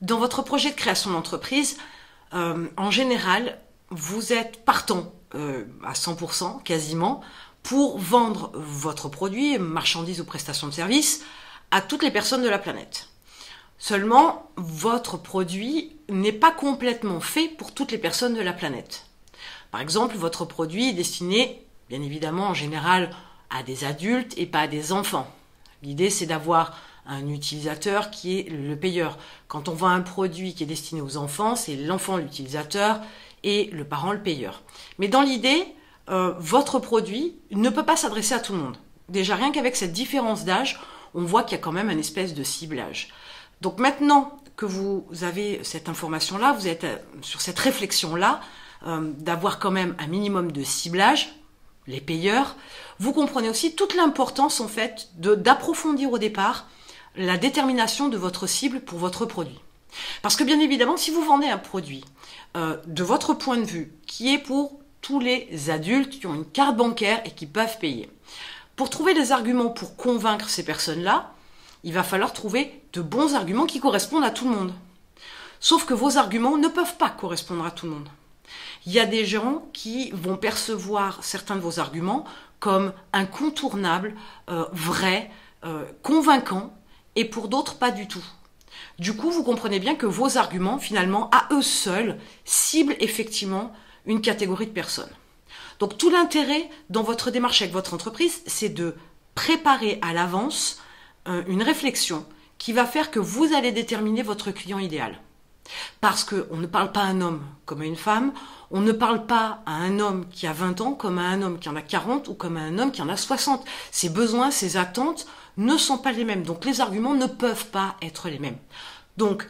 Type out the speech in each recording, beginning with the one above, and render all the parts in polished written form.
Dans votre projet de création d'entreprise, en général, vous êtes partant à 100% quasiment pour vendre votre produit, marchandise ou prestation de service à toutes les personnes de la planète. Seulement, votre produit n'est pas complètement fait pour toutes les personnes de la planète. Par exemple, votre produit est destiné, bien évidemment, en général, à des adultes et pas à des enfants. L'idée, c'est d'avoir un utilisateur qui est le payeur. Quand on vend un produit qui est destiné aux enfants, c'est l'enfant l'utilisateur et le parent le payeur. Mais dans l'idée, votre produit ne peut pas s'adresser à tout le monde. Déjà, rien qu'avec cette différence d'âge, on voit qu'il y a quand même une espèce de ciblage. Donc maintenant que vous avez cette information-là, vous êtes sur cette réflexion-là, d'avoir quand même un minimum de ciblage, les payeurs, vous comprenez aussi toute l'importance en fait d'approfondir au départ la détermination de votre cible pour votre produit. Parce que bien évidemment, si vous vendez un produit de votre point de vue qui est pour tous les adultes qui ont une carte bancaire et qui peuvent payer, pour trouver des arguments pour convaincre ces personnes-là, il va falloir trouver de bons arguments qui correspondent à tout le monde. Sauf que vos arguments ne peuvent pas correspondre à tout le monde. Il y a des gens qui vont percevoir certains de vos arguments comme incontournables, vrais, convaincants, et pour d'autres, pas du tout. Du coup, vous comprenez bien que vos arguments, finalement, à eux seuls, ciblent effectivement une catégorie de personnes. Donc, tout l'intérêt dans votre démarche avec votre entreprise, c'est de préparer à l'avance une réflexion qui va faire que vous allez déterminer votre client idéal. Parce qu'on ne parle pas à un homme comme à une femme, on ne parle pas à un homme qui a 20 ans comme à un homme qui en a 40 ou comme à un homme qui en a 60. Ses besoins, ses attentes ne sont pas les mêmes. Donc les arguments ne peuvent pas être les mêmes. Donc,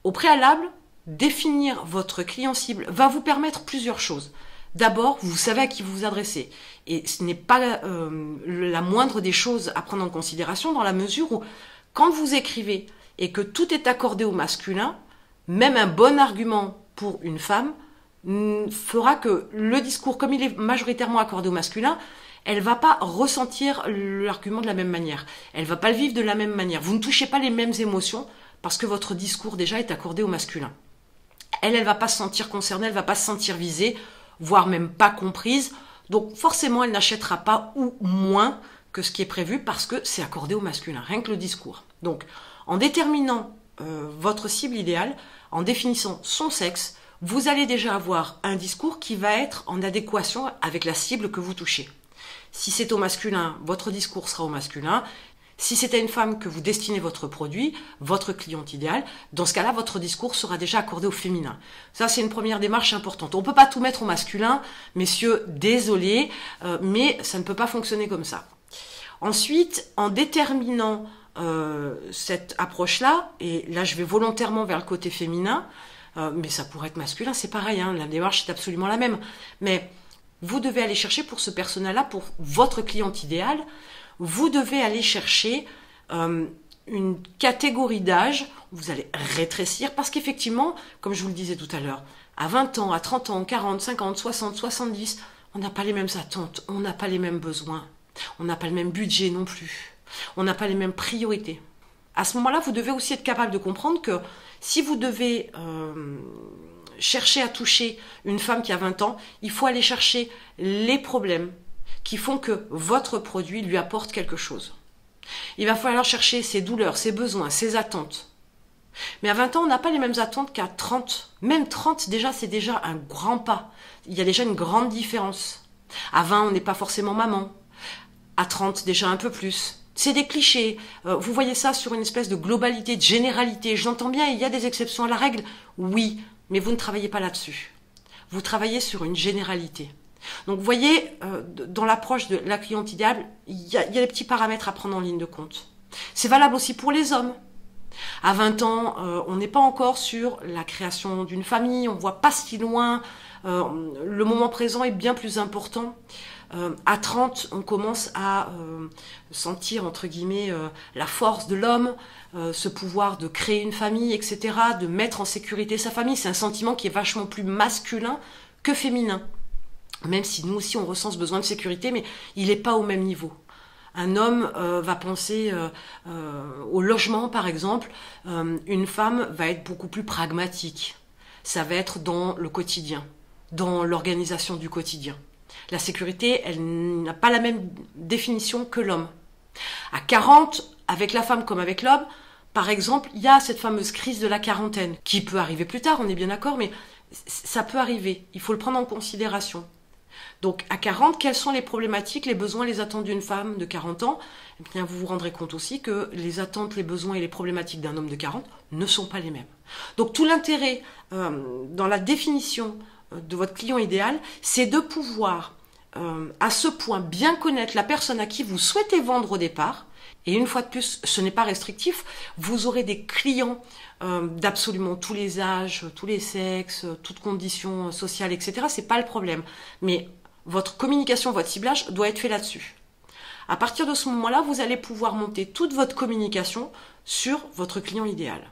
au préalable, définir votre client cible va vous permettre plusieurs choses. D'abord, vous savez à qui vous vous adressez. Et ce n'est pas la moindre des choses à prendre en considération dans la mesure où, quand vous écrivez et que tout est accordé au masculin, même un bon argument pour une femme fera que le discours, comme il est majoritairement accordé au masculin, elle va pas ressentir l'argument de la même manière. Elle va pas le vivre de la même manière. Vous ne touchez pas les mêmes émotions parce que votre discours déjà est accordé au masculin. Elle va pas se sentir concernée, elle va pas se sentir visée, voire même pas comprise. Donc forcément, elle n'achètera pas ou moins que ce qui est prévu parce que c'est accordé au masculin, rien que le discours. Donc, en déterminant votre cible idéale, en définissant son sexe, vous allez déjà avoir un discours qui va être en adéquation avec la cible que vous touchez. Si c'est au masculin, votre discours sera au masculin. Si c'est à une femme que vous destinez votre produit, votre cliente idéale, dans ce cas-là, votre discours sera déjà accordé au féminin. Ça, c'est une première démarche importante. On ne peut pas tout mettre au masculin, messieurs, désolé, mais ça ne peut pas fonctionner comme ça. Ensuite, en déterminant cette approche-là, et là je vais volontairement vers le côté féminin, mais ça pourrait être masculin, c'est pareil, hein, la démarche est absolument la même. Mais vous devez aller chercher pour ce persona-là, pour votre cliente idéale, vous devez aller chercher une catégorie d'âge, vous allez rétrécir, parce qu'effectivement, comme je vous le disais tout à l'heure, à 20 ans, à 30 ans, 40, 50, 60, 70, on n'a pas les mêmes attentes, on n'a pas les mêmes besoins, on n'a pas le même budget non plus, on n'a pas les mêmes priorités. À ce moment-là, vous devez aussi être capable de comprendre que si vous devez chercher à toucher une femme qui a 20 ans, il faut aller chercher les problèmes qui font que votre produit lui apporte quelque chose. Il va falloir chercher ses douleurs, ses besoins, ses attentes. Mais à 20 ans, on n'a pas les mêmes attentes qu'à 30. Même 30, déjà, c'est déjà un grand pas. Il y a déjà une grande différence. À 20, on n'est pas forcément maman. À 30, déjà un peu plus. C'est des clichés. Vous voyez ça sur une espèce de globalité, de généralité. J'entends bien, il y a des exceptions à la règle. Oui, mais vous ne travaillez pas là-dessus. Vous travaillez sur une généralité. Donc vous voyez, dans l'approche de la cliente idéale, il y a des petits paramètres à prendre en ligne de compte. C'est valable aussi pour les hommes. À 20 ans, on n'est pas encore sur la création d'une famille, on ne voit pas si loin, le moment présent est bien plus important. À 30, on commence à sentir, entre guillemets, la force de l'homme, ce pouvoir de créer une famille, etc., de mettre en sécurité sa famille. C'est un sentiment qui est vachement plus masculin que féminin. Même si nous aussi on ressent ce besoin de sécurité, mais il n'est pas au même niveau. Un homme va penser au logement, par exemple. Une femme va être beaucoup plus pragmatique. Ça va être dans le quotidien, dans l'organisation du quotidien. La sécurité, elle n'a pas la même définition que l'homme. À 40, avec la femme comme avec l'homme, par exemple, il y a cette fameuse crise de la quarantaine, qui peut arriver plus tard, on est bien d'accord, mais ça peut arriver. Il faut le prendre en considération. Donc, à 40, quelles sont les problématiques, les besoins, les attentes d'une femme de 40 ans? Eh bien, vous vous rendrez compte aussi que les attentes, les besoins et les problématiques d'un homme de 40 ne sont pas les mêmes. Donc, tout l'intérêt dans la définition de votre client idéal, c'est de pouvoir, à ce point, bien connaître la personne à qui vous souhaitez vendre au départ. Et une fois de plus, ce n'est pas restrictif. Vous aurez des clients d'absolument tous les âges, tous les sexes, toutes conditions sociales, etc. C'est pas le problème. Mais votre communication, votre ciblage doit être fait là-dessus. À partir de ce moment-là, vous allez pouvoir monter toute votre communication sur votre client idéal.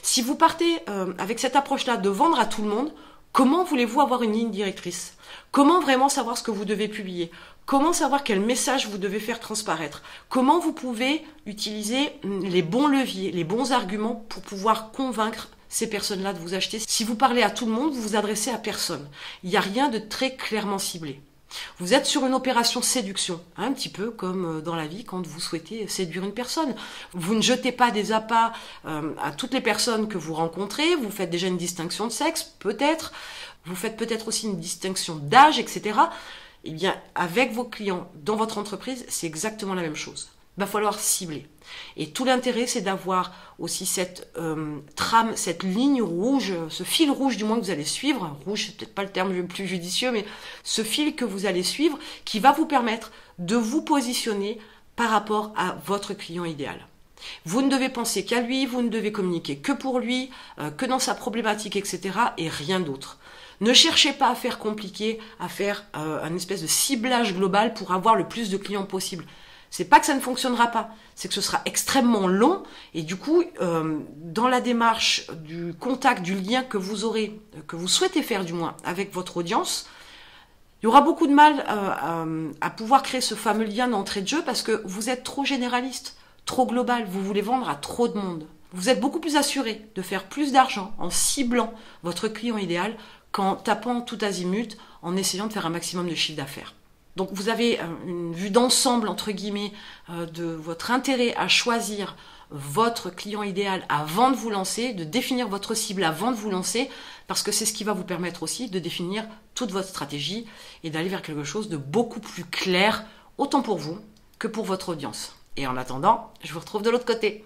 Si vous partez avec cette approche-là de vendre à tout le monde, comment voulez-vous avoir une ligne directrice? Comment vraiment savoir ce que vous devez publier? Comment savoir quel message vous devez faire transparaître? Comment vous pouvez utiliser les bons leviers, les bons arguments pour pouvoir convaincre ces personnes-là de vous acheter? Si vous parlez à tout le monde, vous vous adressez à personne. Il n'y a rien de très clairement ciblé. Vous êtes sur une opération séduction, un petit peu comme dans la vie quand vous souhaitez séduire une personne. Vous ne jetez pas des appâts à toutes les personnes que vous rencontrez, vous faites déjà une distinction de sexe, peut-être, vous faites peut-être aussi une distinction d'âge, etc. Eh bien, avec vos clients dans votre entreprise, c'est exactement la même chose. Il va falloir cibler. Et tout l'intérêt, c'est d'avoir aussi cette trame, cette ligne rouge, ce fil rouge du moins que vous allez suivre. Rouge, c'est peut-être pas le terme le plus judicieux, mais ce fil que vous allez suivre qui va vous permettre de vous positionner par rapport à votre client idéal. Vous ne devez penser qu'à lui, vous ne devez communiquer que pour lui, que dans sa problématique, etc. et rien d'autre. Ne cherchez pas à faire compliqué, à faire un espèce de ciblage global pour avoir le plus de clients possible. C'est pas que ça ne fonctionnera pas, c'est que ce sera extrêmement long et du coup, dans la démarche du contact, du lien que vous aurez, que vous souhaitez faire du moins avec votre audience, il y aura beaucoup de mal à pouvoir créer ce fameux lien d'entrée de jeu parce que vous êtes trop généraliste, trop global, vous voulez vendre à trop de monde. Vous êtes beaucoup plus assuré de faire plus d'argent en ciblant votre client idéal qu'en tapant tout azimut, en essayant de faire un maximum de chiffre d'affaires. Donc vous avez une vue d'ensemble, entre guillemets, de votre intérêt à choisir votre client idéal avant de vous lancer, de définir votre cible avant de vous lancer, parce que c'est ce qui va vous permettre aussi de définir toute votre stratégie et d'aller vers quelque chose de beaucoup plus clair, autant pour vous que pour votre audience. Et en attendant, je vous retrouve de l'autre côté.